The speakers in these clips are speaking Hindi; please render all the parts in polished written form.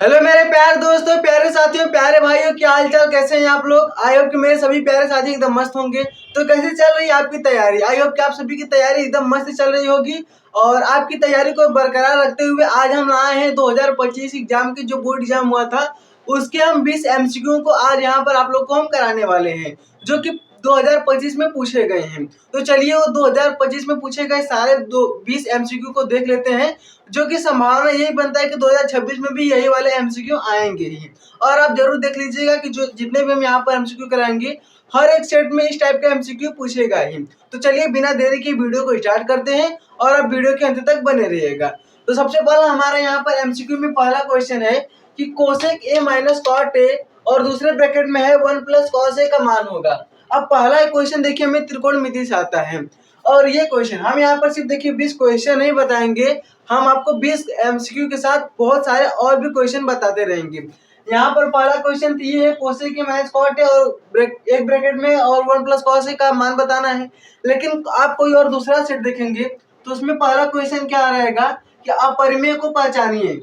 हेलो मेरे प्यारे दोस्तों, प्यारे साथियों, प्यारे भाइयों, क्या हाल चाल, कैसे हैं आप लोग। आई होप कि मेरे सभी प्यारे साथी एकदम मस्त होंगे। तो कैसे चल रही है आपकी तैयारी। आई होप कि आप सभी की तैयारी एकदम मस्त चल रही होगी। और आपकी तैयारी को बरकरार रखते हुए आज हम लाए हैं 2025 एग्जाम की जो बोर्ड एग्जाम हुआ था उसके हम 20 एमसीक्यू को आज यहाँ पर आप लोग को हम कराने वाले हैं, जो कि 2025 में पूछे गए हैं। तो चलिए वो 2025 में पूछे गए सारे 20 एमसीक्यू को देख लेते हैं, जो कि संभावना यही बनता है कि 2026 में भी यही वाले एमसीक्यू आएंगे ही। और आप जरूर देख लीजिएगा कि जो जितने भी हम यहाँ पर एमसीक्यू कराएंगे हर एक सेट में इस टाइप का एमसीक्यू पूछेगा ही। तो चलिए बिना देरी के वीडियो को स्टार्ट करते हैं और आप वीडियो के अंत तक बने रहिएगा। तो सबसे पहला हमारे यहाँ पर एमसीक्यू में पहला क्वेश्चन है कि cosec A minus cot A और दूसरे ब्रैकेट में है 1 प्लस कॉस ए का मान होगा। अब पहला क्वेश्चन देखिए हमें त्रिकोणमिति से आता है। और ये क्वेश्चन हम यहाँ पर सिर्फ देखिए 20 क्वेश्चन नहीं बताएंगे, हम आपको 20 एमसीक्यू के साथ बहुत सारे और भी क्वेश्चन बताते रहेंगे। यहाँ पर पहला क्वेश्चन तो ये है कोसेक के माइनस कॉट है और एक ब्रैकेट में और 1 प्लस कॉस ए का मान बताना है। लेकिन आप कोई और दूसरा सेट देखेंगे तो उसमें पहला क्वेश्चन क्या रहेगा कि अपरिमेय को पहचानिए।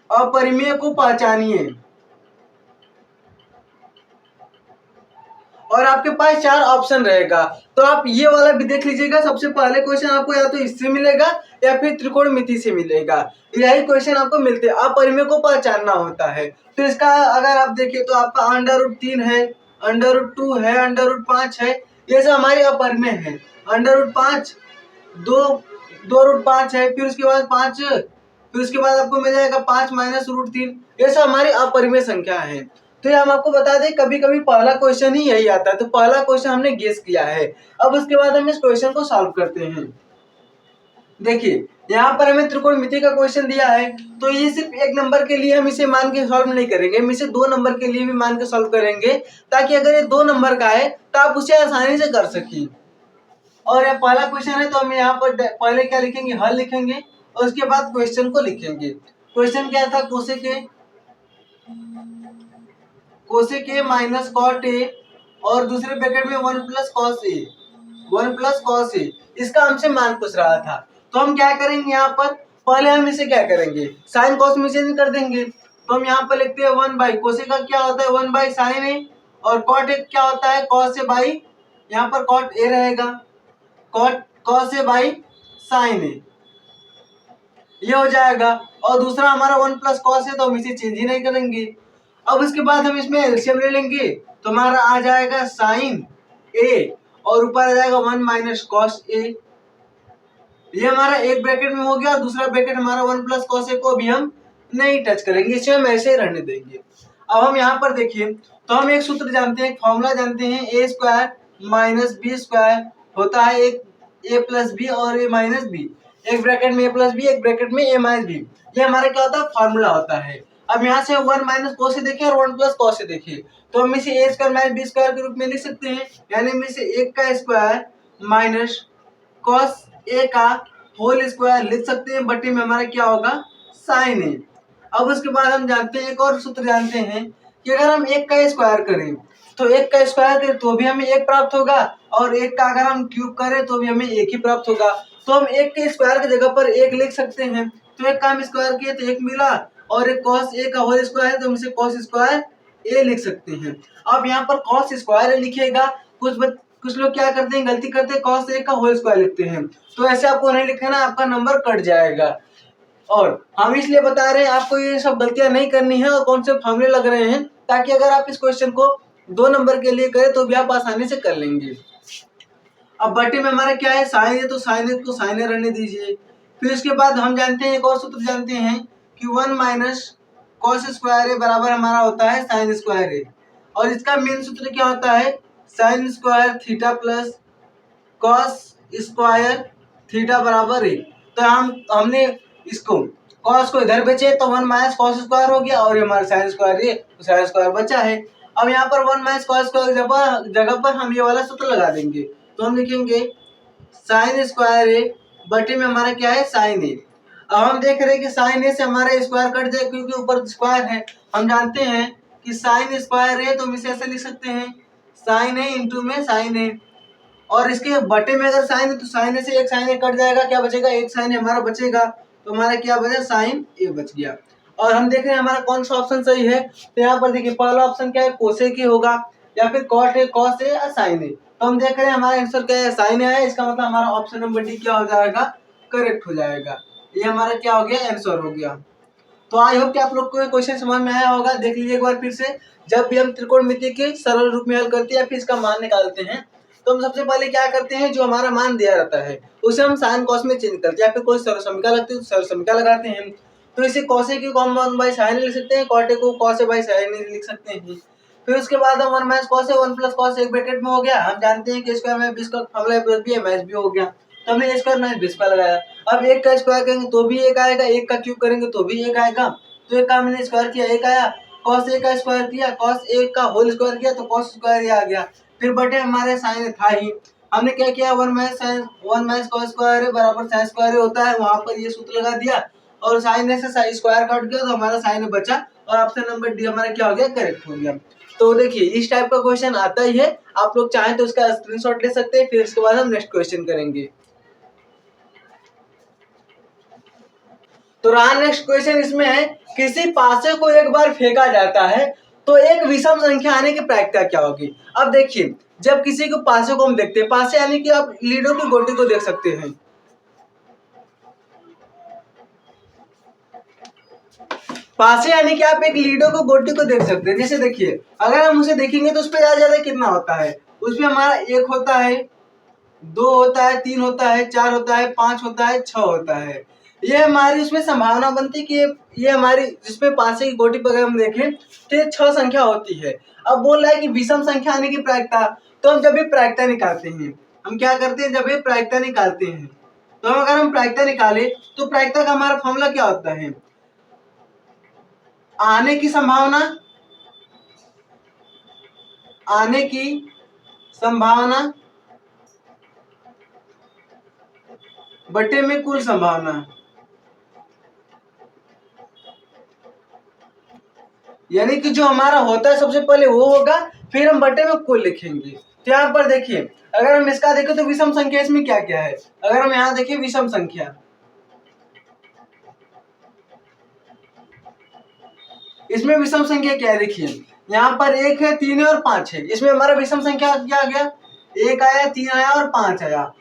अपरिमेय को पहचानिए और आपके पास 4 ऑप्शन रहेगा। तो आप ये वाला भी देख लीजिएगा। सबसे पहले क्वेश्चन आपको या तो इससे मिलेगा या फिर त्रिकोणमिति से मिलेगा। यही क्वेश्चन आपको मिलते हैं, अपरिमेय को पहचानना होता है। तो इसका अगर आप देखिए तो आपका √3 है, √2 है, √5 है, ये सब हमारे अपरिमेय है। √5 2 √5 है, फिर उसके बाद 5, फिर उसके बाद आपको मिल जाएगा 5 माइनस √3। ये सब हमारी अपरिमेय संख्या है। तो ये हम आपको बता दें कभी कभी पहला क्वेश्चन ही यही आता है। तो पहला क्वेश्चन हमने गेस किया है। अब उसके बाद हम इस क्वेश्चन को सॉल्व करते हैं। देखिए यहाँ पर हमें त्रिकोणमिति का क्वेश्चन दिया है, तो ये सिर्फ एक नंबर के लिए हम इसे मान के सॉल्व नहीं करेंगे, हम इसे 2 नंबर के लिए भी मान के सॉल्व करेंगे, ताकि अगर ये 2 नंबर का है तो आप उसे आसानी से कर सकें। और ये पहला क्वेश्चन है तो हम यहाँ पर पहले क्या लिखेंगे, हल लिखेंगे और उसके बाद क्वेश्चन को लिखेंगे। क्वेश्चन क्या था, cosec A minus cot A और दूसरे ब्रैकेट में 1 plus cos A, 1 plus cos A, इसका हमसे मान पूछ रहा था। तो हम क्या करेंगे, यहाँ पर पहले हम इसे क्या करेंगे, साइन कॉस में चेंज कर देंगे। तो हम यहाँ पर लिखते हैं 1 बाई कोसेक का क्या होता है 1 बाई साइन ए, और कॉट ए क्या होता है कॉस ए बाई, यहाँ पर कॉट ए रहेगा, cot cos A by sine A, ये हो जाएगा। और दूसरा हमारा 1 प्लस कॉस है तो हम इसे चेंज ही नहीं करेंगे। अब इसके बाद हम इसमें एलसीएम ले लेंगे तो हमारा आ जाएगा साइन ए और ऊपर आ जाएगा 1 माइनस कॉस ए। ये हमारा एक ब्रैकेट में हो गया और दूसरा ब्रैकेट हमारा 1 प्लस कॉस ए को भी हम नहीं टच करेंगे, इसे हम ऐसे ही रहने देंगे। अब हम यहाँ पर देखिए तो हम एक सूत्र जानते हैं, फॉर्मूला जानते हैं, ए स्क्वायर माइनस बी स्क्वायर होता है एक ए प्लस बी और ए माइनस बी, एक ब्रैकेट में ए प्लस बी, एक ब्रैकेट में ए माइनस बी, ये हमारा क्या होता है फॉर्मूला होता है। अब यहाँ से 1 माइनस कॉस से देखिए और 1 प्लस कॉस से देखिए तो हम इसे ए स्क्वायर माइनस बी स्क्वायर के रूप में लिख सकते हैं, यानी हम इसे 1 का स्क्वायर माइनस कॉस ए का होल स्क्वायर लिख सकते हैं, बटे में हमारा क्या होगा साइन ए। अब उसके बाद हम जानते हैं एक और सूत्र जानते हैं कि अगर हम 1 का स्क्वायर करें तो 1 का स्क्वायर करें तो भी हमें 1 प्राप्त होगा और 1 का अगर हम क्यूब करें तो भी हमें 1 ही प्राप्त होगा। तो हम 1 के स्क्वायर की जगह पर 1 लिख सकते हैं। तो 1 का हम स्क्वायर किए तो 1 मिला और एक कॉस ए का होल स्क्वायर है तो हम इसे कॉस स्क्वायर ए लिख सकते हैं। अब यहाँ पर कॉस स्क्वायर ए लिखिएगा, कुछ लोग क्या करते हैं गलती करते हैं कॉस ए का होल स्क्वायर लिखते हैं, तो ऐसे आपको नहीं लिखना, आपका नंबर कट जाएगा। और हम इसलिए बता रहे हैं आपको ये सब गलतियां नहीं करनी है और कौन से फॉर्मूले लग रहे हैं, ताकि अगर आप इस क्वेश्चन को 2 नंबर के लिए करें तो भी आप आसानी से कर लेंगे। अब बटे में हमारा क्या है साइन है, तो साइन है को साइन रहने दीजिए। फिर उसके बाद हम जानते हैं एक और सूत्र जानते हैं कि 1 माइनस कॉस स्क्वायर ए बराबर हमारा होता है साइन स्क्वायर ए, और इसका मेन सूत्र क्या होता है sine square theta plus cos square theta बराबर ए। तो हमने इसको कॉस को इधर बेचे तो 1 माइनस कॉस स्क्वायर हो गया और ये हमारा साइन स्क्वायर ए, तो साइन स्क्वायर बचा है। अब यहाँ पर 1 माइनस कॉस स्क्वायर जगह पर हम ये वाला सूत्र लगा देंगे, तो हम लिखेंगे साइन स्क्वायर ए बटे में हमारा क्या है साइन ए। अब हम देख रहे हैं कि साइन ए से हमारा स्क्वायर कट जाए क्योंकि ऊपर स्क्वायर है। हम जानते हैं कि साइन स्क्वायर ए तो हम इसे ऐसे लिख सकते हैं साइन ए इंटू में साइन ए, और इसके बटे में अगर साइन है तो साइन ए से एक साइन ए कट जाएगा, क्या बचेगा एक साइन ए हमारा बचेगा। तो हमारा क्या बचा, साइन ए बच गया। और हम देख रहे हैं हमारा कौन सा ऑप्शन सही है। तो यहाँ पर देखिए पहला ऑप्शन क्या है, कोसेक ही होगा, या फिर कॉट ए, कॉस ए या साइन ए। तो हम देख रहे हैं हमारा आंसर क्या है, साइन ए है। इसका मतलब हमारा ऑप्शन नंबर डी क्या हो जाएगा, करेक्ट हो जाएगा। ये हमारा क्या हो गया, आंसर हो गया। तो आई होप कि आप लोग को क्वेश्चन समझ में आया होगा। देख लीजिए एक बार फिर से, जब भी हम त्रिकोणमिति के सरल रूप में हल करते हैं या फिर इसका मान निकालते हैं, तो हम सबसे पहले क्या करते हैं, जो हमारा मान दिया रहता है उसे हम साइन कॉस में चेंज करते हैं, या फिर कोई सरल लगती है तो सरल समीकरण लगाते हैं। तो इसे कॉसे को हम 1 बाई साइन लिख सकते हैं, कॉटे को कॉस ए बाई साइन लिख सकते हैं। फिर उसके बाद हम 1 minus cos A 1 plus cos एक ब्रैकेट में हो गया। हम जानते हैं कि स्क्वायर में बी का फॉर्मूला प्लस बी है, माइनस बी हो गया। तो हमने स्क्वायर माइनस बी स्क्वायर लगाया। अब एक का स्क्वायर करेंगे तो भी एक आएगा, एक का क्यूब करेंगे तो भी एक आएगा। तो एक का हमने स्क्वायर किया, एक आया। कॉस ए का स्क्वायर किया, कॉस ए का होल स्क्वायर किया तो कॉस स्क्वायर ही आ गया। फिर बटे हमारे साइन था ही, हमने क्या किया, 1 माइनस कॉस स्क्वायर बराबर साइन स्क्वायर होता है, वहां पर ये सूत्र लगा दिया और साइन से साइन स्क्वायर कट गया तो हमारा साइन बचा और ऑप्शन नंबर डी हमारा क्या हो गया, करेक्ट हो गया। तो देखिए इस टाइप का क्वेश्चन आता ही है, आप लोग चाहें तो उसका स्क्रीनशॉट ले सकते हैं। फिर इसके बाद हम नेक्स्ट क्वेश्चन करेंगे। तो रहा नेक्स्ट क्वेश्चन, इसमें है किसी पासे को एक बार फेंका जाता है तो एक विषम संख्या आने की प्रायिकता क्या होगी। अब देखिए जब किसी को पासे को हम देखते हैं, पासे यानी कि आप लीडो की गोटी को देख सकते हैं। पासे यानी कि आप एक लीडो को गोटी को देख सकते हैं। जैसे देखिए अगर हम उसे देखेंगे तो उस पर ज्यादा कितना होता है, उसमें हमारा 1 होता है, 2 होता है, 3 होता है, 4 होता है, 5 होता है, 6 होता है। ये हमारी उसमें संभावना बनती है कि ये हमारी जिसमें पासे की गोटी पर हम देखें तो ये 6 संख्या होती है। अब बोल रहा है कि विषम संख्या आने की प्रायिकता, तो हम जब भी प्रायिकता निकालते हैं, हम क्या करते हैं, जब भी प्रायिकता निकालते हैं तो अगर हम प्रायिकता निकाले तो प्रायिकता का हमारा फॉर्मूला क्या होता है, आने की संभावना, आने की संभावना बटे में कुल संभावना, यानी कि जो हमारा होता है सबसे पहले वो होगा, फिर हम बटे में कुल लिखेंगे। तो यहाँ पर देखिए अगर हम इसका देखें तो विषम संख्या इसमें क्या क्या है, अगर हम यहाँ देखें विषम संख्या, इसमें विषम संख्या क्या है, देखिए यहाँ पर 1 है, 3 है और 5 है। इसमें हमारा विषम संख्या क्या आ गया, 1 आया, 3 आया और 5 आया।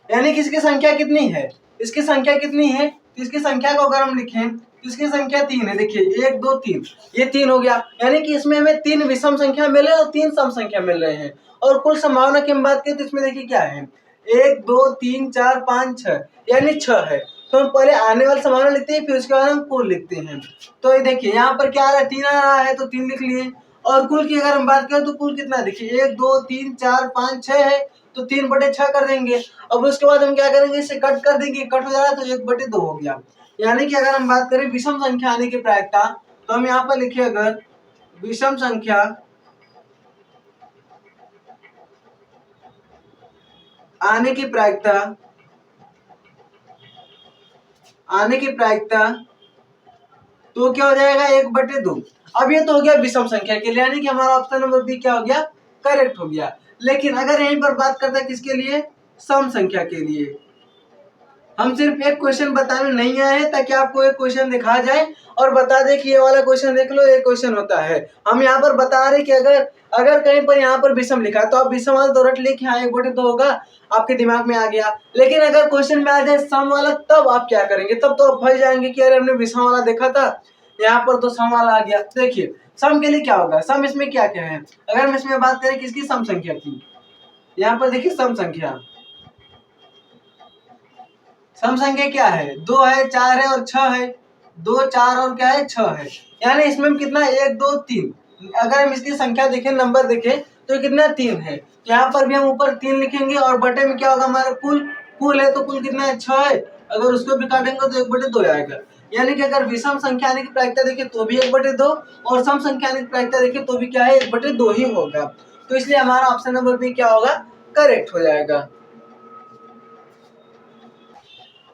यानी कि इसकी संख्या कितनी है, इसकी संख्या कितनी है, इसकी संख्या को अगर हम लिखें तो इसकी संख्या 3 है। देखिए 1 2 3, ये 3 हो गया। यानी कि इसमें हमें 3 विषम संख्या मिल रहे हैं और 3 सम संख्या मिल रहे हैं। और कुल संभावना की हम बात करें तो इसमें देखिए क्या है, 1 2 3 4 5 6, यानी 6 है। तो हम पहले आने वाली संभावना लिखते हैं, फिर उसके बाद हम कुल लिखते हैं। तो ये देखिए यहाँ पर क्या आ रहा है, 3 आ रहा है तो 3 लिख लिए। और कुल की अगर हम बात करें तो कुल कितना है, देखिए 1 2 3 4 5 6 है तो 3 बटे 6 कर देंगे। अब उसके बाद हम क्या करेंगे, इसे कट कर देंगे, कट हो जा रहा है तो 1 बटे 2 हो गया। यानी कि अगर हम बात करें विषम संख्या आने की प्रायिकता, तो हम यहाँ पर लिखे अगर विषम संख्या आने की प्रायिकता, आने की प्रायिकता तो क्या हो जाएगा, 1 बटे 2। अब ये तो हो गया विषम संख्या के लिए, यानी कि हमारा ऑप्शन नंबर बी क्या हो गया, करेक्ट हो गया। लेकिन अगर यहीं पर बात करते हैं किसके लिए, सम संख्या के लिए, हम सिर्फ एक क्वेश्चन बताने नहीं आए हैं ताकि आपको एक क्वेश्चन दिखा जाए और बता दे कि ये वाला क्वेश्चन देख लो, ये क्वेश्चन होता है। हम यहाँ पर बता रहे कि अगर कहीं पर यहाँ पर विषम लिखा है तो आप विषम वाला तो रट ले कि हाँ 1 बटे 2 होगा, आपके दिमाग में आ गया। लेकिन अगर क्वेश्चन में आ जाए सम वाला, तब आप क्या करेंगे, तब तो आप भय जाएंगे कि अरे हमने विषम वाला देखा था, यहाँ पर तो सम वाला आ गया। देखिए सम के लिए क्या होगा, सम इसमें क्या क्या है, अगर हम इसमें बात करें किसकी, सम संख्या की, यहाँ पर देखिए सम संख्या, सम संख्या क्या है, 2 है, 4 है और 6 है, 2 4 और क्या है 6 है। यानी इसमें हम कितना 1 2 3, अगर हम इसकी संख्या देखें, नंबर देखें तो कितना 3 है। तो यहाँ पर भी हम ऊपर 3 लिखेंगे और बटे में क्या होगा हमारा कुल, कुल है तो कुल कितना है 6 है, अगर उसको भी काटेंगे तो 1 बटे 2 आएगा। यानी कि अगर विषम संख्या आने की प्रायिकता देखें तो भी 1 बटे 2 और सम संख्या आने की प्रायिकता देखें तो भी क्या है 1 बटे 2 ही होगा। तो इसलिए हमारा ऑप्शन नंबर बी क्या होगा, करेक्ट हो जाएगा।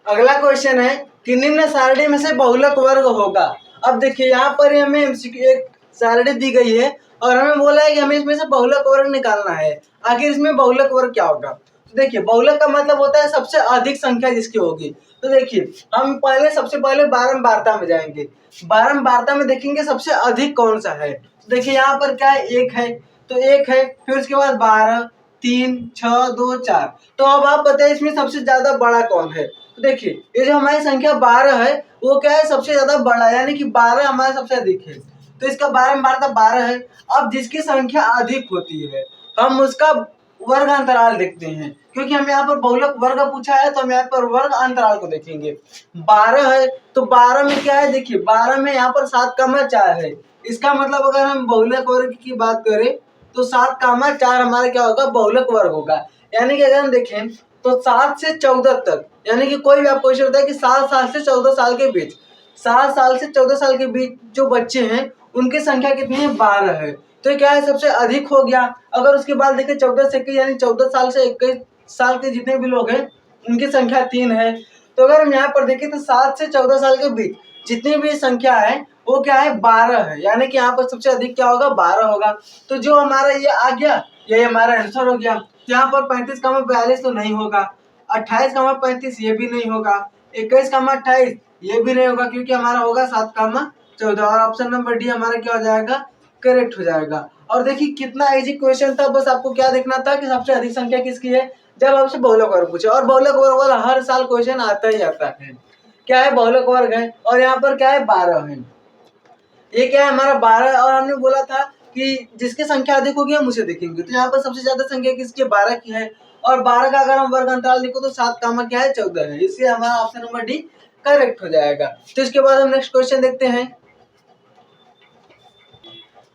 अगला क्वेश्चन है कि निम्न सारणी में से बहुलक वर्ग होगा। अब देखिए यहाँ पर हमें एक सारणी दी गई है और हमें बोला है कि हमें इसमें से बहुलक वर्ग निकालना है। आखिर इसमें बहुलक वर्ग क्या होगा, तो देखिए बहुलक का मतलब होता है सबसे अधिक संख्या जिसकी होगी। तो देखिए हम पहले सबसे पहले बारंबारता में जाएंगे। बारंबारता में देखेंगे सबसे अधिक कौन सा है। तो देखिए यहाँ पर क्या है, एक है, तो एक है, फिर उसके बाद 12, 3, 6, 2, 4। तो अब आप बताइए इसमें सबसे ज्यादा बड़ा कौन है। तो देखिए ये जो हमारी संख्या 12 है वो क्या है, सबसे ज्यादा बड़ा, यानी कि 12 हमारा सबसे अधिक है, तो इसका बारंबारता 12 है। अब जिसकी संख्या अधिक होती है हम उसका वर्ग अंतराल देखते हैं, क्योंकि हम यहाँ पर बहुलक वर्ग पूछा है तो हम यहाँ पर वर्ग अंतराल को देखेंगे। 12 है तो 12 में क्या है, देखिए 12 में यहाँ पर 7,4 है। इसका मतलब अगर हम बहुलक वर्ग की बात करें तो 7,4 हमारा क्या होगा, बहुलक वर्ग होगा। यानी कि अगर हम देखें तो 7 से 14 तक, यानी कि कोई भी आपको क्वेश्चन होता है कि 7 साल से 14 साल के बीच, 7 साल से 14 साल के बीच जो बच्चे हैं उनकी संख्या कितनी है, 12 है। तो क्या है, सबसे अधिक हो गया। अगर उसके बाद देखें 14 से 21, यानी 14 साल से 21 साल के जितने भी लोग हैं उनकी संख्या 3 है। तो अगर हम यहाँ पर देखें तो 7 से 14 साल के बीच जितनी भी संख्या है वो क्या है, 12 है। यानी कि यहाँ पर सबसे अधिक क्या होगा, 12 होगा। तो जो हमारा ये आ गया, ये हमारा आंसर हो गया। यहाँ पर 35,42 तो नहीं होगा, 28,35 ये भी नहीं होगा, 21,28 ये भी नहीं होगा, क्योंकि हमारा होगा 7,14। और ऑप्शन नंबर डी हमारा क्या हो जाएगा, करेक्ट हो जाएगा। और देखिए कितना इजी क्वेश्चन था, बस आपको क्या देखना था कि सबसे अधिक संख्या किसकी है, जब आपसे बहुलक वर्ग पूछे। और बहुलक वर्ग वाला हर साल क्वेश्चन आता ही आता है। क्या है, बहुलक वर्ग है, और यहाँ पर क्या है, 12 है। ये क्या है, हमारा 12, और हमने बोला था कि जिसकी संख्या अधिक होगी हम उसे देखेंगे। तो यहाँ पर सबसे ज्यादा संख्या किसकी, 12 की है। और 12 का अगर हम वर्ग अंतराल देखो तो 7 का क्या है, 14 है। इसलिए हमारा ऑप्शन नंबर डी करेक्ट हो जाएगा। तो इसके बाद हम नेक्स्ट क्वेश्चन देखते हैं।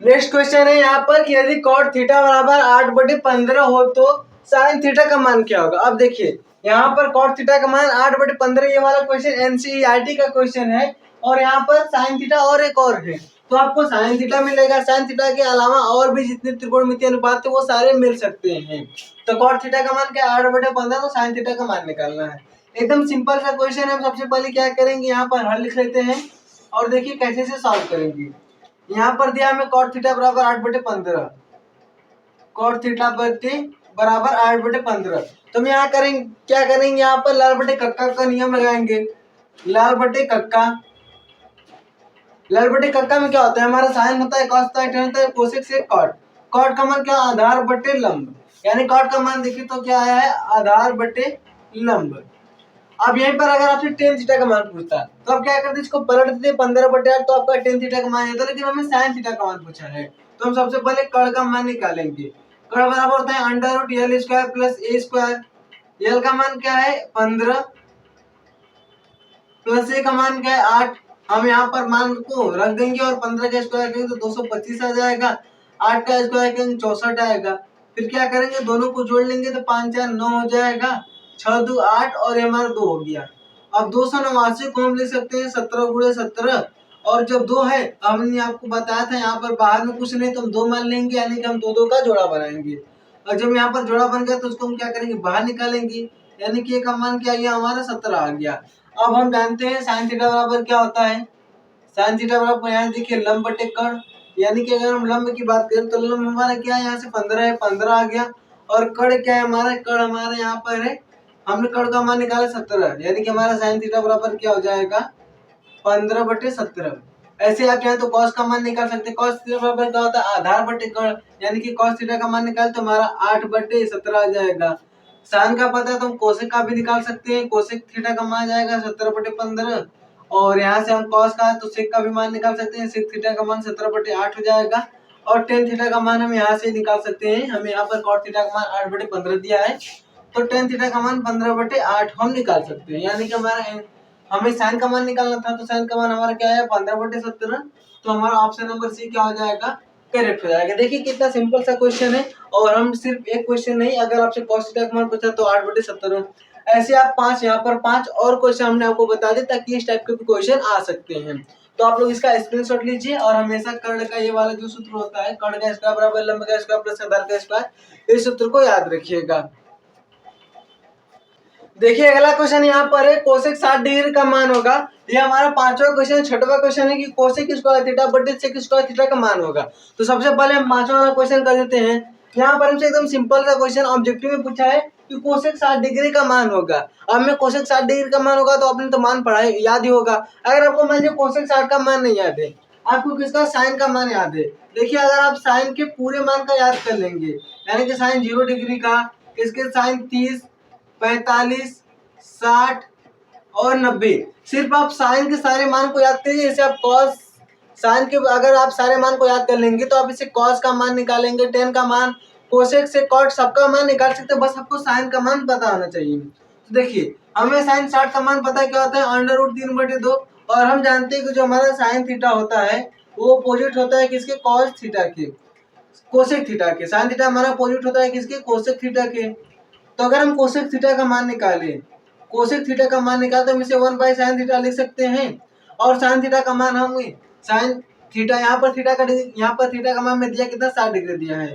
नेक्स्ट क्वेश्चन है यहाँ पर कि यदि कॉट थीटा बराबर 8/15 हो तो साइन थीटा का मान क्या होगा। अब देखिए यहाँ पर कॉट थीटा का मान 8/15, ये वाला क्वेश्चन एनसीईआरटी का क्वेश्चन है। और यहाँ पर साइन थीटा और एक और है, तो आपको साइन थीटा मिलेगा। साइन थीटा के अलावा और भी जितने त्रिकोणमितीय अनुपात है वो सारे मिल सकते हैं। तो कॉट थीटा का मान क्या है, 8/15, तो साइन थीटा का मान निकालना है। एकदम सिंपल सा क्वेश्चन है। हम सबसे पहले क्या करेंगे, यहाँ पर हल लिख लेते हैं और देखिए कैसे से सॉल्व करेंगे। यहाँ पर दिया हमें कॉट थीटा बराबर 8/15, कॉट थीटा बराबर 8/15। तो हम यहाँ करेंगे, क्या करेंगे, यहाँ पर लाल बटे कक्का का नियम लगाएंगे। लाल बटे कक्का, लाल बटे कक्का में क्या होता है, हमारा साइन होता है, कॉस होता है, टेन होता है, कोसेक से कॉट। कॉट का मान क्या, आधार बटे लंब, यानी कॉट का मान देखिए तो क्या आया है, आधार बटे लंब। अब यहीं पर अगर आपसे टेन थीटा का मान पूछता तो आप क्या करते, इसको पलट देते 15/8, तो आपका टेन थीटा का मान आता। लेकिन हमें साइन थीटा का मान पूछा है, तो हम सबसे पहले कर्ण का मान निकालेंगे। कर्ण बराबर होता है √L² प्लस A²। L का मान क्या है, 15, प्लस A का मान क्या है, 8। हम यहाँ पर मान को रख देंगे और 15 का स्क्वायर करेंगे तो 225 आ जाएगा, 8 का स्क्वायर करेंगे 64 आएगा। फिर क्या करेंगे, दोनों को जोड़ लेंगे तो 5 4 9 हो जाएगा, 6 2 8 और ये हमारा 2 हो गया। अब 289 को हम ले सकते हैं 17 × 17, और जब 2 है, हमने आपको बताया था यहाँ पर बाहर में कुछ नहीं तो हम 2 मान लेंगे, यानी कि हम 2 2 का जोड़ा बनाएंगे। और जब यहाँ पर जोड़ा बन गया तो उसको हम क्या करेंगे, बाहर निकालेंगे, यानी कि का मान क्या आ गया, हमारा 17 आ गया। अब हम जानते हैं साइन थीटा बराबर क्या होता है। साइन थीटा बराबर यहाँ देखिए लंब बटे कर्ण, यानी कि अगर हम लंब की बात करें तो लंब हमारा क्या है, यहाँ से 15 है, 15 आ गया। और कर्ण क्या है हमारा, कर्ण हमारा यहाँ पर है, हमने कर्ण का मान निकाला 17, यानी कि हमारा साइन थीटा बराबर क्या हो जाएगा, 15/17। ऐसे आप चाहे तो कॉस का मान निकाल सकते हैं। कॉस थीटा बराबर क्या होता है, आधार बटे कर्ण, यानी कि कॉस थीटा का मान निकाल तो हमारा 8/17 आ जाएगा। साइन का पता है तो हम कोसेक का भी निकाल सकते हैं। कोसेक थीटा का मान जाएगा 17/15, और यहाँ से हम कॉस का तो सेक का भी मान निकाल सकते हैं। सेक थीटा का मान 17/8 हो जाएगा। और टेन थीटा का मान हम यहाँ से निकाल सकते हैं। हमें यहाँ पर कॉट थीटा का मान 8/15 दिया है, तो टेन थीटा का मान 15/8 हम निकाल सकते हैं। यानी कि हमारा हमें साइन का मान निकालना था, तो साइन का मान हमारा क्या है, 15/17। तो हमारा ऑप्शन नंबर सी क्या हो जाएगा, करेक्ट हो जाएगा। देखिए कितना सिंपल सा क्वेश्चन है। और हम सिर्फ एक क्वेश्चन नहीं, अगर आपसे कॉस थीटा का मान पूछा तो 8/17, ऐसे आप 5 यहाँ पर 5 और क्वेश्चन हमने आपको बता दिए ताकि इस टाइप के भी क्वेश्चन आ सकते हैं। तो आप लोग इसका स्क्रीनशॉट लीजिए और हमेशा कर्ण का ये वाला जो सूत्र होता है, कर्ण का स्क्वायर बराबर लंब का स्क्वायर प्लस आधार का स्क्वायर, इस सूत्र को याद रखिएगा। देखिए अगला क्वेश्चन यहाँ पर है, कोसेक 60 डिग्री का मान होगा। ये हमारा 5वां क्वेश्चन, 6वां क्वेश्चन है कि कोसेक स्क्वायर थीटा बटे सेक स्क्वायर थीटा का मान होगा। तो सबसे पहले हम 5वां वाला क्वेश्चन कर देते हैं। यहाँ पर हमसे एकदम सिंपल सा क्वेश्चन ऑब्जेक्टिव में पूछा है कि कोसेक 60 डिग्री का मान होगा। अब में कोसेक 60 डिग्री का मान होगा तो आपने तो मान पढ़ा है, याद ही होगा। अगर आपको मान लीजिए कोसेक 60 का मान नहीं याद है, आपको किसका साइन का मान याद है। देखिए अगर आप साइन के पूरे मान का याद कर लेंगे, यानी कि साइन 0 डिग्री का, इसके साइन 30, 45, 60 और 90, सिर्फ आप साइन के सारे मान को याद करिए। जैसे आप कॉस साइन के अगर आप सारे मान को याद कर लेंगे तो आप इसे कॉस का मान निकालेंगे, टेन का मान, कोसेक से कॉट सबका मान निकाल सकते हैं, बस आपको साइन का मान पता होना चाहिए। तो देखिए हमें साइन 60 का मान पता है क्या होता है, अंडर रूट 3/2, और हम जानते हैं कि जो हमारा साइन थीटा होता है वो अपोजिट होता है किसके, कॉस थीटा के, कोसेक थीटा के। साइन थीटा हमारा अपोजिट होता है किसके, कोसेक थीटा के। तो अगर हम कोसेक थीटा का मान निकालें, कोसेक थीटा का मान निकालते हम इसे 1/sin थीटा लिख सकते हैं। और साइन थीटा का मान हम साइन थीटा, यहाँ पर थीटा का मान में दिया कितना, 60 डिग्री दिया है,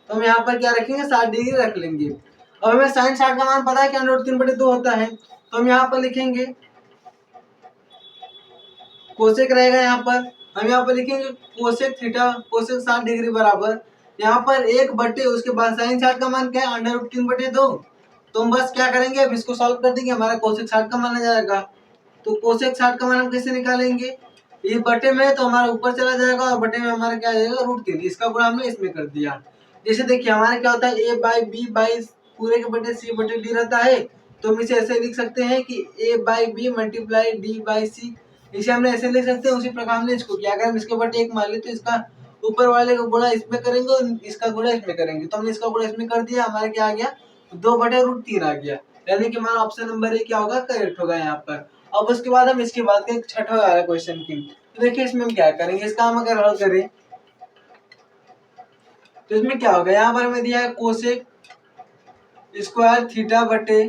तो हम यहाँ पर क्या रखेंगे, 60 डिग्री रख लेंगे। अब हमें साइन 60 का मान पता है कि अंडर रूट 3/2 होता है, तो हम यहाँ पर लिखेंगे कोसेक रहेगा, यहाँ पर हम यहाँ पर लिखेंगे कोसेक थीटा, कोसेक 60 डिग्री बराबर यहाँ पर 1/, उसके बाद साइन 60 का मान क्या है, अंडर रूट 3/2। तो हम बस क्या करेंगे, अब इसको सॉल्व कर देंगे, हमारा कोसेक 60 का मान आ जाएगा। तो कोसेक 60 का मान हम कैसे निकालेंगे, ये बटे में तो हमारा ऊपर चला जाएगा और बटे में हमारा क्या आ जाएगा, √3, इसका गुणा हमने इसमें कर दिया। जैसे देखिए हमारा क्या होता है, a/b पूरे के बटे c/d रहता है, तो हम इसे ऐसे लिख सकते हैं कि a/b मल्टीप्लाई d/c, इसे हमने ऐसे लिख सकते हैं। उसी प्रकार हमने इसको किया, अगर हम इसके बटे 1 मान ले तो इसका ऊपर वाले का गुणा इसमें करेंगे और इसका गुणा इसमें करेंगे, तो हमने इसका गुणा इसमें कर दिया, हमारा क्या आ गया, 2/√3 आ गया, यानी कि हमारा ऑप्शन नंबर ए क्या होगा, करेक्ट होगा यहाँ पर। अब उसके बाद हम इसके बाद के छठा आ रहा है क्वेश्चन की, तो देखिए इसमें हम क्या करेंगे, इसका हम अगर हल करें तो इसमें क्या होगा, यहाँ पर हमें दिया है कोसेक स्क्वायर थीटा बटे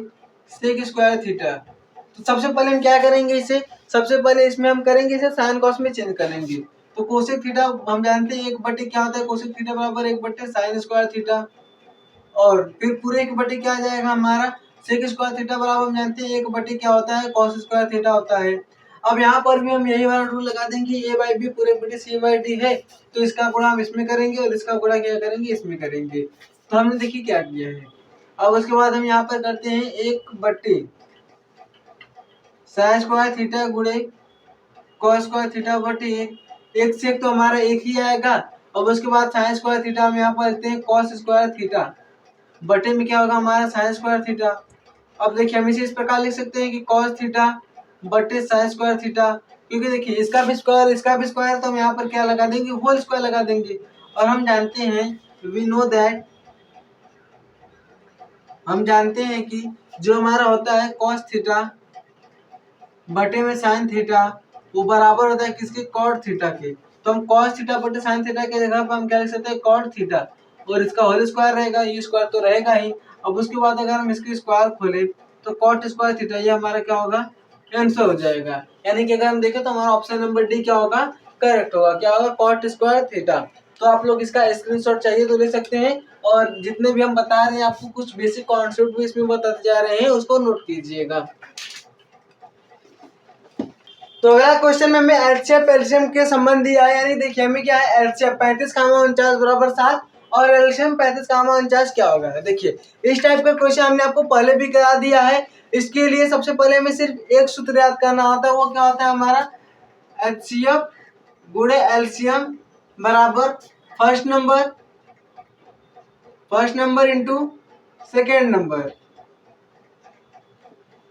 सेक स्क्वायर थीटा। तो सबसे पहले हम क्या करेंगे, इसे सबसे पहले इसमें हम करेंगे इसे साइन कॉस में चेंज करेंगे। तो कोसेक थीटा हम जानते हैं 1/, क्या होता है, कोसेक थीटा बराबर 1/sin स्क्वायर थीटा, और फिर पूरे 1/, क्या आ जाएगा हमारा, सेक स्क्वायर थीटा बराबर हम जानते हैं 1/, क्या होता है, कॉस स्क्वायर थीटा होता है। अब यहाँ पर भी हम यही वाला रूल लगा देंगे, a/b पूरे बटे c/d है, तो इसका गुणा हम इसमें करेंगे और इसका गुणा क्या करेंगे, इसमें करेंगे। तो हमने देखिए क्या किया है। अब उसके बाद हम यहाँ पर करते हैं 1/sin स्क्वायर थीटा गुणे कॉस स्क्वायर थीटा बटे 1 से तो हमारा एक ही आएगा। अब उसके बाद sin स्क्वायर थीटा हम यहाँ पर लिखते हैं कॉस स्क्वायर थीटा बटे में क्या होगा हमारा sin स्क्वायर थीटा। अब देखिए हम इसे इस प्रकार लिख सकते हैं कि cos थीटा बटे sin स्क्वायर थीटा, क्योंकि देखिए इसका भी स्क्वायर तो हम यहाँ पर क्या लगा देंगे, होल स्क्वायर लगा देंगे। और हम जानते हैं वी नो दैट, हम जानते हैं कि जो हमारा होता है cos थीटा बटे में sin थीटा वो बराबर होता है किसके, cot थीटा के। तो हम cos थीटा बटे sin थीटा के जगह पर हम क्या लिख सकते हैं, cot थीटा, और इसका होल स्क्वायर रहेगा, ये स्क्वायर तो रहेगा ही। अब उसके बाद अगर हम इसके स्क्वायर खोले तो cot स्क्वायर थीटा, ये हमारा क्या होगा, आंसर हो जाएगा। यानी कि अगर हम देखें तो हमारा ऑप्शन नंबर डी क्या होगा, करेक्ट होगा। क्या होगा, cot स्क्वायर थीटा। तो आप लोग इसका स्क्रीनशॉट चाहिए तो ले सकते हैं, और जितने भी हम बता रहे हैं आपको कुछ बेसिक कॉन्सेप्ट भी इसमें बताते जा रहे हैं, उसको नोट कीजिएगा। तो अगला क्वेश्चन में हमें एलसीएम एलसीएम के संबंध दिया है, यानी देखिए हमें क्या है, एलसीएम 35, 49 = 7 और एलसीएम 35, 49 क्या होगा। देखिए इस टाइप का क्वेश्चन हमने आपको पहले भी करा दिया है। इसके लिए सबसे पहले हमें सिर्फ एक सूत्र याद करना होता है, वो क्या होता है हमारा, एचसीएफ गुणे एलसीएम बराबर first number into second number,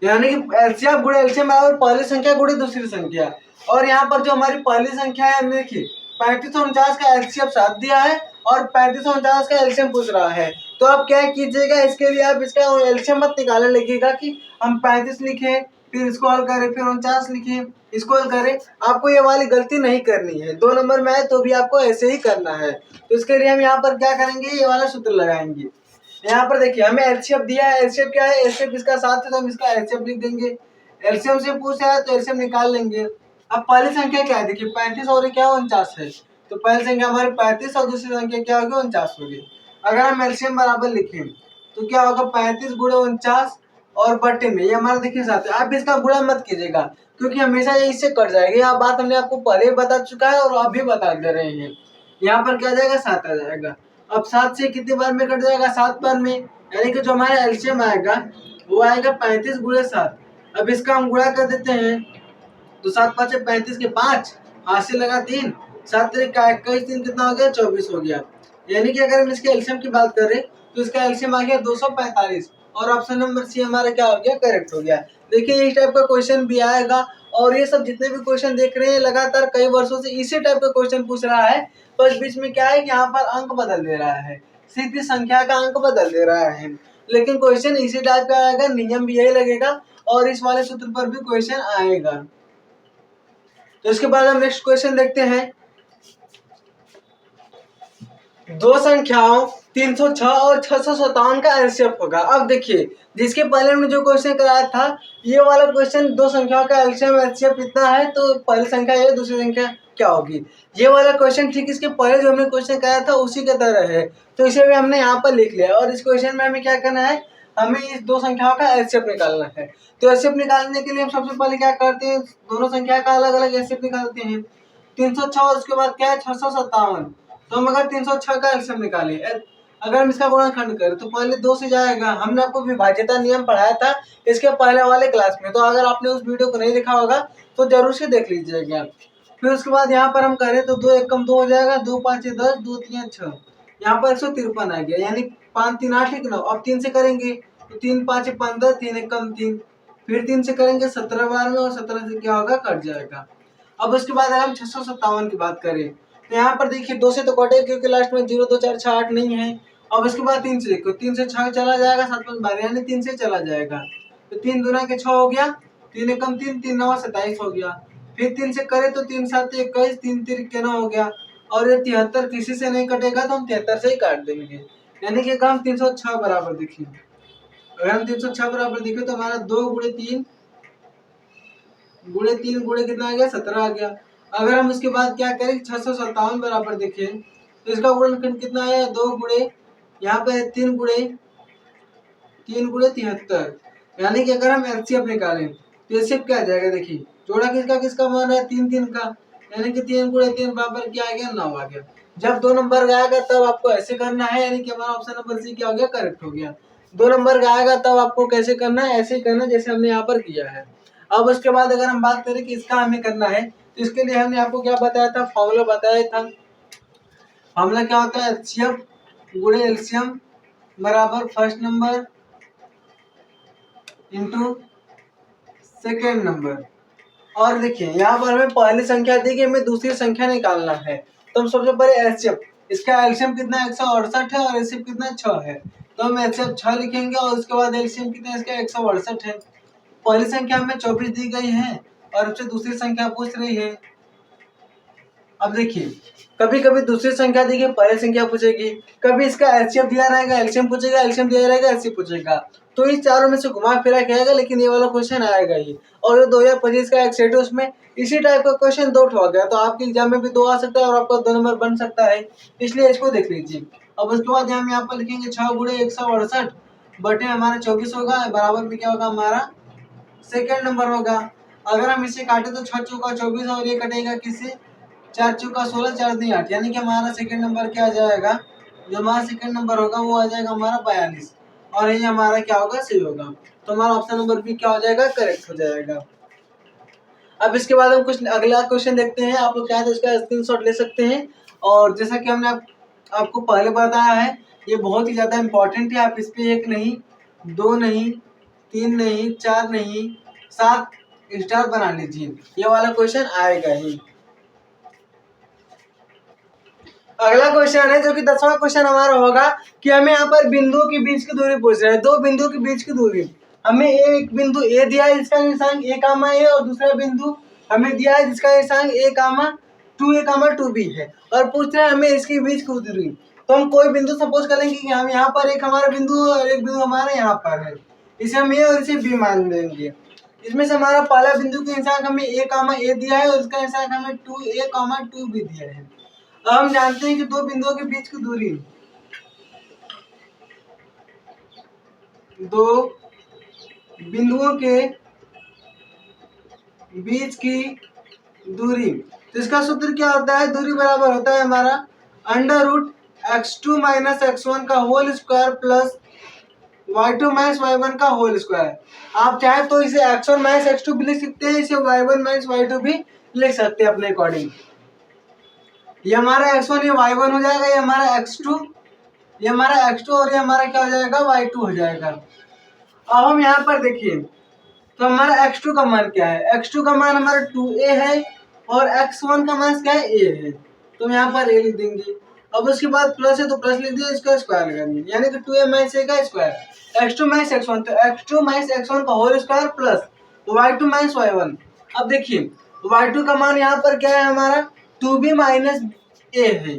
यानी कि एलसीएम गुणे एलसीएम बराबर पहली संख्या गुणे दूसरी संख्या। और यहाँ पर जो हमारी पहली संख्या है, हमने देखिए 3549 का एलसीएम 7 दिया है और 3549 का एलसीएम पूछ रहा है। तो आप क्या कीजिएगा, इसके लिए आप इसका एलसीएम मत निकालने लगेगा कि हम 35 लिखे फिर इसको हल करें, फिर 49 लिखे इसको हल करें। आपको ये वाली गलती नहीं करनी है, 2 नंबर में आए तो भी आपको ऐसे ही करना है। तो इसके लिए हम यहाँ पर क्या करेंगे, ये वाला सूत्र लगाएंगे। यहाँ पर देखिए हमें एलसीएम दिया है, एलसीएम क्या है, एलसीएम इसका 7 है तो हम इसका एलसीएम लिख देंगे। एलसीएम से पूछा है तो एलसीएम निकाल लेंगे। अब पहली संख्या क्या है, देखिए 35 और क्या 49 है, तो पहली संख्या हमारी 35 और दूसरी संख्या क्या होगी, 49 होगी। अगर हम एलसीएम बराबर लिखें तो क्या होगा, 35 गुणे 49 और बटे में ये हमारा देखिए 7 है। आप इसका गुणा मत कीजिएगा क्योंकि हमेशा ये इससे कट जाएगी, यह बात हमने आपको पहले ही बता चुका है और अभी बता दे रहे हैं। यहाँ पर क्या जाएगा, 7 आ जाएगा। अब 7 से कितनी बार में कट जाएगा, 7 बार में, यानी कि जो हमारा एलसीएम आएगा वो आएगा 35 गुणे 7। अब इसका हम गुणा कर देते हैं, तो 7 5 35 के 5, हाथ से लगा 3, 7 3 का 21, 3 कितना हो गया 24 हो गया। यानी कि अगर हम इसके एलसीएम की बात करें तो इसका एलसीएम आ गया 245 और ऑप्शन नंबर सी हमारा क्या हो गया, करेक्ट हो गया। देखिए इस टाइप का क्वेश्चन भी आएगा और ये सब जितने भी क्वेश्चन देख रहे हैं लगातार कई वर्षों से इसी टाइप का क्वेश्चन पूछ रहा है। बस बीच में क्या है कि यहाँ पर अंक बदल दे रहा है, सिर्फ की संख्या का अंक बदल दे रहा है, लेकिन क्वेश्चन इसी टाइप का आएगा, नियम भी यही लगेगा और इस वाले सूत्र पर भी क्वेश्चन आएगा। तो इसके बाद हम नेक्स्ट क्वेश्चन देखते हैं। दो संख्याओं 306 और 657 का एलसीएम होगा। अब देखिए जिसके पहले हमने जो क्वेश्चन कराया था ये वाला क्वेश्चन, दो संख्याओं का एलसीएम कितना है, तो पहली संख्या ये दूसरी संख्या क्या होगी। ये वाला क्वेश्चन ठीक इसके पहले जो हमने क्वेश्चन कराया था उसी के तरह है, तो इसे भी हमने यहाँ पर लिख लिया। और इस क्वेश्चन में हमें क्या करना है, हमें इस दो संख्याओं का एलसीएम निकालना है। तो एलसीएम निकालने के लिए हम सबसे पहले क्या करते हैं, दोनों संख्या का अलग अलग एलसीएम निकालते हैं। 306 और उसके बाद क्या है 657। तो हम अगर 306 का एलसीएम निकालें, अगर हम इसका गुणनखंड करें तो पहले 2 से जाएगा। हमने आपको विभाज्यता नियम पढ़ाया था इसके पहले वाले क्लास में, तो अगर आपने उस वीडियो को नहीं देखा होगा तो जरूर से देख लीजिएगा। फिर उसके बाद यहाँ पर हम करें तो 2 1 कम 2 हो जाएगा, 2 5 10, 2 3 6, यहाँ पर 153 आ गया, यानी 5 3 8 9। अब 3 से करेंगे तो 3 5 15, 3 1 कम 3, फिर 3 से करेंगे 17 बार में और 17 से क्या होगा, कट जाएगा। अब उसके बाद अगर हम 657 की बात करें तो यहाँ पर देखिए 2 से तो कटे क्योंकि लास्ट में 0 2 4 6 8 नहीं है। अब इसके बाद 3 से देखो, 3 से 6 चला जाएगा, 7 5 12, यानी 3 से चला जाएगा, तो 3 दूना के 6 हो गया, 3 एक कम 3, 3 9 27 हो गया। फिर 3 से करे तो 3 7 21, 3 3 91 हो गया। और ये 73 किसी से नहीं कटेगा तो हम 73 से ही काट देंगे, यानी कि हम 306 बराबर देखिए। अगर हम 306 बराबर देखें तो हमारा 2 गुणे 3 गुणे कितना आ गया, 17 आ गया। अगर हम उसके बाद क्या करें 657 बराबर देखें तो इसका गुणनखंड कितना आया, 2 गुणे यहाँ पे 3 गुणे 73, यानी कि अगर हम एलसीएम निकालें तो एलसीएम क्या आ जाएगा, देखिए जोड़ा किसका किसका मान है, 3 3 का, यानी कि 3 गुणे 3 बराबर क्या आ गया, 9 आ गया। जब 2 नंबर आएगा तब आपको ऐसे करना है, यानी कि हमारा ऑप्शन नंबर सी क्या हो गया, करेक्ट हो गया। 2 नंबर आएगा तब आपको कैसे करना है, ऐसे ही करना जैसे हमने यहाँ पर किया है। अब उसके बाद अगर हम बात करें कि इसका हमें करना है तो इसके लिए हमने आपको क्या बताया था, फॉर्मूला बताया था। फॉर्मूला क्या होता है, एचसीएफ गुणे एलसीएम बराबर first number into second number. और देखिए यहाँ पर हमें पहली संख्या दी कि हमें दूसरी संख्या निकालना है, तो हम सबसे पहले एचसीएफ, इसका एलसीएम कितना 168 है और एलसीएम कितना 6 है, तो हम एचसीएफ 6 लिखेंगे और उसके बाद एलसीएम कितना इसका 168 है। पहली संख्या हमें 24 दी गई है और हमसे दूसरी संख्या पूछ रही है। अब देखिए कभी कभी दूसरी संख्या दी गई पहली संख्या पूछेगी, कभी इसका एलसीएम दिया रहेगा एलसीएम पूछेगा, एलसीएम दिया रहेगा एलसीएम पूछेगा, तो इस चारों में से घुमा फिरा के आएगा, लेकिन ये वाला क्वेश्चन आएगा ही। और 2025 का एक सेट है उसमें इसी टाइप का क्वेश्चन 2 ठो आ गया, तो आपके एग्जाम में भी 2 आ सकता है और आपका 2 नंबर बन सकता है, इसलिए इसको देख लीजिए। अब उसके बाद हम यहाँ पर लिखेंगे 6 गुणे 168 बटे हमारा 24 होगा, बराबर में क्या होगा हमारा सेकेंड नंबर होगा। अगर हम इसे काटे तो 6 चौका 24 और ये कटेगा किससे, 4 चौका 16, 4 दूनी 8, यानी कि हमारा सेकंड नंबर क्या आ जाएगा, जो हमारा सेकंड नंबर होगा वो आ जाएगा हमारा 42 और ये हमारा क्या होगा, सही होगा। तो हमारा ऑप्शन नंबर बी क्या हो जाएगा, करेक्ट हो जाएगा। अब इसके बाद हम कुछ अगला क्वेश्चन देखते हैं, आप लोग चाहे तो इसका स्क्रीनशॉट ले सकते हैं। और जैसा कि हमने आपको पहले बताया है ये बहुत ही ज़्यादा इम्पोर्टेंट है, आप इस पर 1 नहीं 2 नहीं 3 नहीं 4 नहीं 7 स्टार बना लीजिए, ये वाला क्वेश्चन आएगा ही। अगला क्वेश्चन है जो कि 10वां क्वेश्चन हमारा होगा कि हमें यहाँ पर बिंदुओं के बीच की दूरी पूछ रहा है, दो बिंदुओं के बीच की दूरी। हमें एक बिंदु ए दिया है जिसका निर्देशांक a कामा ए और दूसरा बिंदु हमें दिया है जिसका निर्देशांक a कामा 2b है और पूछ रहे हैं हमें इसके बीच की दूरी। तो हम कोई बिंदु सपोज करेंगे कि हम यहाँ पर एक हमारा बिंदु और एक बिंदु हमारे यहाँ पर है, इसे हम a और इसे b मान देंगे। इसमें से हमारा पहला बिंदु का निर्देशांक हमें a कामा ए दिया है और इसका निर्देशांक हमें 2a कामा 2b दिया है। अब हम जानते हैं कि दो बिंदुओं के बीच की दूरी, दो बिंदुओं के बीच की दूरी, तो इसका सूत्र क्या होता है, दूरी बराबर होता है हमारा √x2 - x1 का whole square plus y2 minus y1 का होल स्क्वायर। आप चाहे तो इसे x1 माइनस x2 भी लिख सकते हैं, इसे y1 माइनस y2 भी लिख सकते हैं अपने अकॉर्डिंग। ये हमारा x1 ये y1 हो जाएगा, ये हमारा x2, ये हमारा x2 और ये हमारा क्या हो जाएगा y2 हो जाएगा। अब हम यहाँ पर देखिए तो हमारा x2 का मान क्या है, x2 का मान हमारा 2a है और x1 का मान क्या है a है, तो हम यहाँ पर a लिख देंगे। अब उसके बाद प्लस है तो प्लस लिख दिया, इसका स्क्वायर लगा दिया, यानी कि 2a माइनस a का स्क्वायर x2 माइनस x1, तो x2 माइनस x1 का whole square plus y2 minus y1। अब देखिए y2 का मान यहाँ पर क्या है हमारा 2b माइनस a है,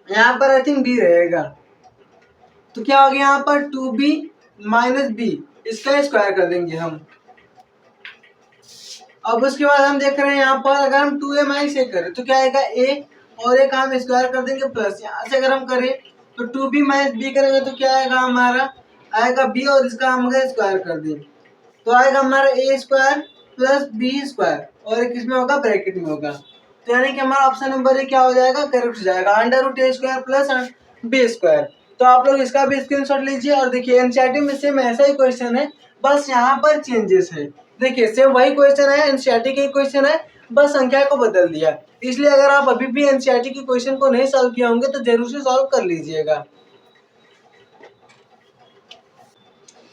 यहाँ पर आई थिंक b रहेगा, तो क्या हो गया यहाँ पर 2b माइनस b, इसका स्क्वायर कर देंगे हम। अब उसके बाद हम देख रहे हैं यहाँ पर अगर हम 2a माइनस a करें तो क्या आएगा a, और एक हम स्क्वायर कर देंगे प्लस, यहाँ से अगर हम करें तो 2b माइनस b करेंगे तो क्या आएगा हमारा आएगा b, और इसका हम अगर स्क्वायर कर दें तो आएगा हमारा a square plus b square, और एक इसमें होगा ब्रैकेट में होगा, तो यानी कि हमारा ऑप्शन नंबर क्या हो जाएगा, करेक्ट हो जाएगा, under root a square plus b square. तो आप लोग इसका भी स्क्रीनशॉट लीजिए और देखिए एनसीईआरटी में सेम ऐसा ही क्वेश्चन है, बस यहाँ पर चेंजेस है। देखिए सेम वही क्वेश्चन है, एनसीईआरटी का क्वेश्चन है, बस संख्या को बदल दिया। इसलिए अगर आप अभी भी एनसीईआरटी के क्वेश्चन को नहीं सॉल्व किए होंगे तो जरूर से सॉल्व कर लीजिएगा।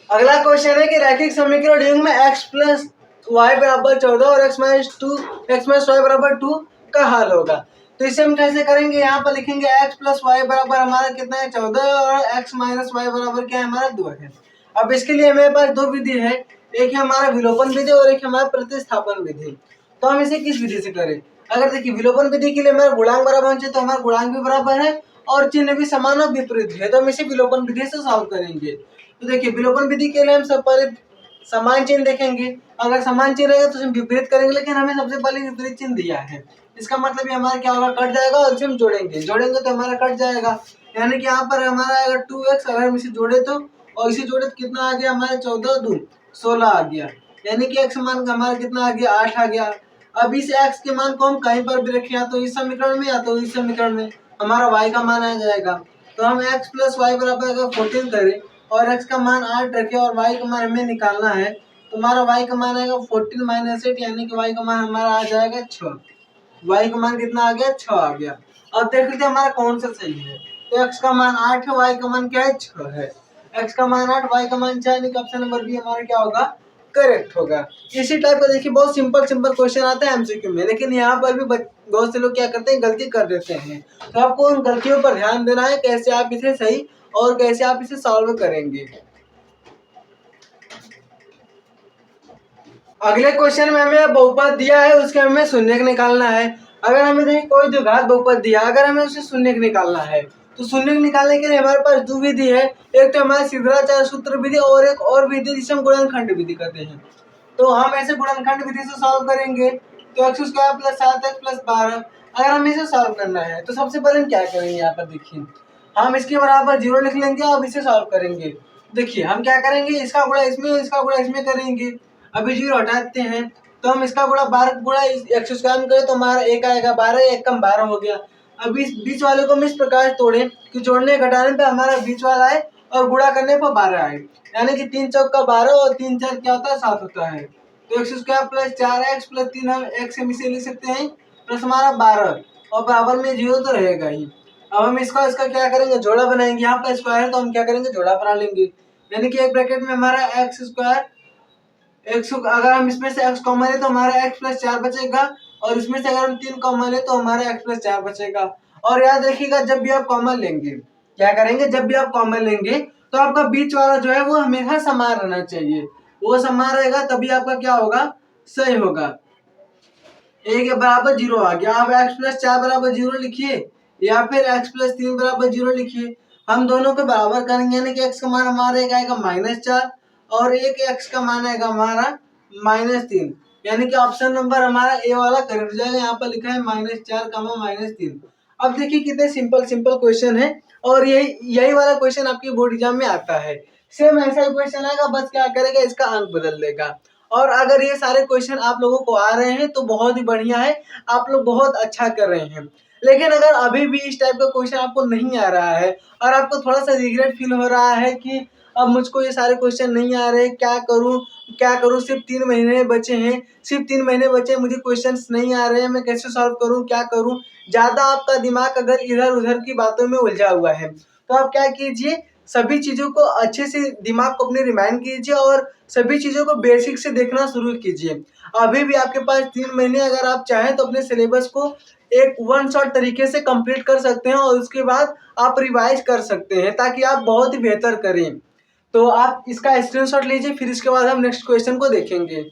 अगला क्वेश्चन है कि रैखिक समीकरण डी में x प्लस वाई बराबर 14 और x माइनस वाई बराबर 2 का हल होगा। तो इसे हम कैसे करेंगे, यहाँ पर लिखेंगे x प्लस वाई बराबर हमारा कितना है 14 और x माइनस वाई बराबर क्या है हमारा 2 है। अब इसके लिए हमारे पास दो विधि है, एक है हमारा विलोपन विधि और एक है हमारा प्रतिस्थापन विधि। तो हम इसे किस विधि से करें, अगर देखिए विलोपन विधि के लिए हमारा गुणांक बराबर होना चाहिए, तो हमारा गुणांक भी बराबर है और चिन्ह भी समान और विपरीत है, तो हम इसे विलोपन विधि से सॉल्व करेंगे। तो देखिए विलोपन विधि के लिए हम सब पहले समान चिन्ह देखेंगे, अगर समान चिन्ह रहेगा तो हम विपरीत करेंगे, लेकिन हमें सबसे पहले विपरीत चिन्ह दिया है, इसका मतलब ये हमारा क्या होगा कट जाएगा, और इसे हम जोड़ेंगे तो हमारा कट जाएगा, यानी कि यहाँ पर हमारा अगर 2x अगर हम इसे जोड़े तो, और इसे जोड़े तो कितना आ गया हमारा 14 दूनी 16 आ गया, यानी कि x मान हमारा कितना आ गया 8 आ गया। अब इस x के मान को हम कहीं पर भी रखें, या तो इस समीकरण में या तो इस समीकरण में, हमारा y का मान आ जाएगा। तो हम x प्लस वाई बराबर अगर 14 करें और x का मान 8 रखें और y का मान हमें निकालना है, तो हमारा y का मान आएगा 14 माइनस 8, यानी कि y का मान हमारा आ जाएगा 6। y का मान कितना आ गया 6 आ गया। अब देख लेते हैं हमारा कौन सा सही है, तो x का मान 8 है, y का मान क्या है 6 है, x का मान 8 y का मान 6, यानी कि ऑप्शन नंबर बी हमारा क्या होगा करेक्ट होगा। इसी टाइप का देखिए बहुत सिंपल क्वेश्चन आता है एमसीक्यू में, लेकिन यहाँ पर भी बहुत से लोग क्या करते हैं गलती कर देते हैं, तो आपको उन गलतियों पर ध्यान देना है, कैसे आप इसे सही और कैसे आप इसे सॉल्व करेंगे। अगले क्वेश्चन में हमें बहुपद दिया है, उसके हमें शून्य निकालना है। अगर हमें देखिए कोई द्विघात बहुपद दिया, अगर हमें उसे शून्य निकालना है तो शून्य निकालने के लिए हमारे पास दो विधि है, एक तो हमारा सिद्धाचार्य सूत्र विधि और एक और विधि जिसे हम गुणनखंड विधि कहते हैं। तो हम ऐसे गुणनखंड विधि से सॉल्व करेंगे, तो x square plus 7x plus 12, अगर हमें इसे सॉल्व करना है तो सबसे पहले हम क्या करेंगे, यहाँ पर देखिए हम इसके बराबर 0 लिख लेंगे और इसे सॉल्व करेंगे। देखिए हम क्या करेंगे, इसका गुणा इसमें करेंगे, अभी 0 हटा देते हैं, तो हम इसका गुणा 12 गुणा x स्क्वायर में करें तो हमारा 1 आएगा, 12 1 कम 12 हो गया। अब इस बीच वाले को हम इस प्रकार तोड़ें कि जोड़ने घटाने पे हमारा बीच वाला आए और गुणा करने पर 12 आए, यानी कि 3 चौक का 12 और 3 4 क्या होता है 7 होता है। तो x square plus 4x plus 3 हम x हम इसे लिख सकते हैं प्लस हमारा 12 और बराबर में 0 तो रहेगा ही। अब हम इसका क्या करेंगे जोड़ा बनाएंगे, यहाँ पर स्क्वायर है तो हम क्या करेंगे जोड़ा बना लेंगे, यानी कि एक ब्रैकेट में हमारा x स्क्वायर अगर हम इसमें से x कॉमन ले तो हमारा x प्लस 4 बचेगा, और इसमें से अगर हम 3 कॉमन ले तो हमारा x प्लस 4 बचेगा। और याद रखिएगा जब भी आप कॉमन लेंगे क्या करेंगे, जब भी आप कॉमन लेंगे तो आपका बीच वाला जो है वो हमेशा समान रहना चाहिए, वो समान रहेगा तभी आपका क्या होगा सही होगा। एक बराबर 0 आ गया, आप x प्लस 4 बराबर 0 लिखिए या फिर x प्लस 3 बराबर 0 लिखिए, हम दोनों को बराबर करेंगे, यानी कि x का मान हमारा एक आएगा -4 और एक x का मान आएगा हमारा -3, यानी कि ऑप्शन नंबर हमारा ए वाला करेक्ट हो जाएगा। यहाँ पर लिखा है -4 -3। अब देखिए कितने सिंपल क्वेश्चन है, और यही वाला क्वेश्चन आपके बोर्ड एग्जाम में आता है, सेम ऐसा ही क्वेश्चन आएगा, बस क्या करेगा इसका अंक बदल देगा। और अगर ये सारे क्वेश्चन आप लोगों को आ रहे हैं तो बहुत ही बढ़िया है, आप लोग बहुत अच्छा कर रहे हैं। लेकिन अगर अभी भी इस टाइप का क्वेश्चन आपको नहीं आ रहा है और आपको थोड़ा सा रिग्रेट फील हो रहा है कि अब मुझको ये सारे क्वेश्चन नहीं आ रहे, क्या करूँ, सिर्फ 3 महीने बचे हैं, सिर्फ 3 महीने बचे हैं, मुझे क्वेश्चंस नहीं आ रहे हैं, मैं कैसे सॉल्व करूँ, क्या करूँ। ज़्यादा आपका दिमाग अगर इधर उधर की बातों में उलझा हुआ है तो आप क्या कीजिए, सभी चीज़ों को अच्छे से दिमाग को अपने रिमाइंड कीजिए और सभी चीज़ों को बेसिक से देखना शुरू कीजिए। अभी भी आपके पास 3 महीने, अगर आप चाहें तो अपने सिलेबस को एक वन शॉट तरीके से कंप्लीट कर सकते हैं और उसके बाद आप रिवाइज कर सकते हैं ताकि आप बहुत ही बेहतर करें। तो आप इसका स्क्रीनशॉट लीजिए, फिर इसके बाद हम नेक्स्ट क्वेश्चन को देखेंगे।